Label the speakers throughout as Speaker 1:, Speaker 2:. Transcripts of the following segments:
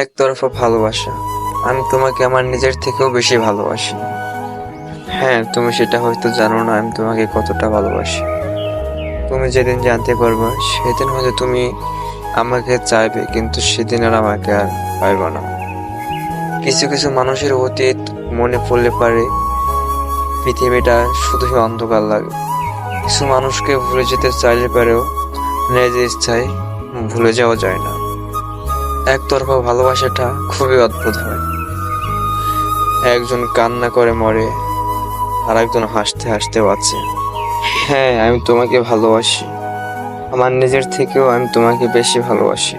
Speaker 1: একতরফা ভালোবাসা। আমি তোমাকে আমার নিজের থেকেও বেশি ভালোবাসি। হ্যাঁ, তুমি সেটা হয়তো জানো না আমি তোমাকে কতটা ভালোবাসি। তুমি যেদিন জানতে পারবে সেদিন হয়তো তুমি আমাকে চাইবে, কিন্তু সেদিন আর আমাকে আর পাইবে না। কিছু কিছু মানুষের অতীত মনে পড়লে পারে পৃথিবীটা শুধুই অন্ধকার লাগে। কিছু মানুষকে ভুলে যেতে চাইলে পারেও নিজের ইচ্ছায় ভুলে যাওয়া যায় না। একতরফা ভালোবাসাটা খুবই অদ্ভুত হয়। একজন কান্না করে মরে, আর একজন হাসতে হাসতে বাঁচে। হ্যাঁ, আমি তোমাকে ভালোবাসি। আমার নিজের থেকেও আমি তোমাকে বেশি ভালোবাসি।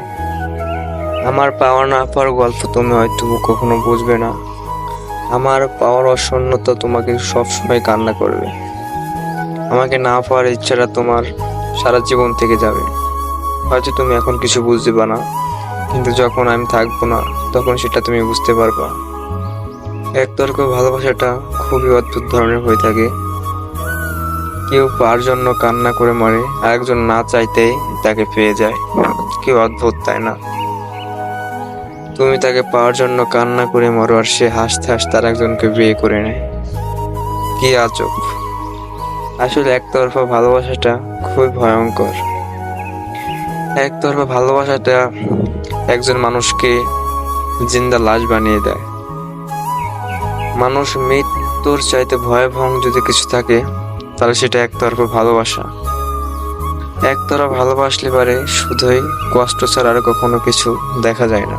Speaker 1: আমার পাওয়া না পাওয়ার গল্প তুমি হয়তো কখনো বুঝবে না। আমার পাওয়ার অশূন্যতা তোমাকে সবসময় কান্না করবে। আমাকে না পাওয়ার ইচ্ছাটা তোমার সারা জীবন থেকে যাবে। হয়তো তুমি এখন কিছু বুঝতে না, কিন্তু যখন আমি থাকবো না তখন সেটা তুমি বুঝতে পারবা। একতরফা ভালোবাসাটা খুবই অদ্ভুত ধরনের হয়ে থাকে। কেউ পাওয়ার জন্য কান্না করে মরে, আরেকজন না চাইতেই তাকে পেয়ে যায়। কি অদ্ভুত, তাই না? তুমি তাকে পাওয়ার জন্য কান্না করে মরো, আর সে হাসতে হাসতে আরেকজনকে বিয়ে করে নেয়। কি আজব! আসলে একতরফা ভালোবাসাটা খুবই ভয়ঙ্কর। একতরফা ভালোবাসাটা একজন মানুষকে জিন্দা লাশ বানিয়ে দেয়। মানুষ মৃত্যুর চাইতে ভয়াবহ যদি কিছু থাকে তাহলে সেটা একতরফা ভালোবাসা। একতরফা ভালোবাসলে পারে শুধুই কষ্ট ছাড়া আর কখনো কিছু দেখা যায় না।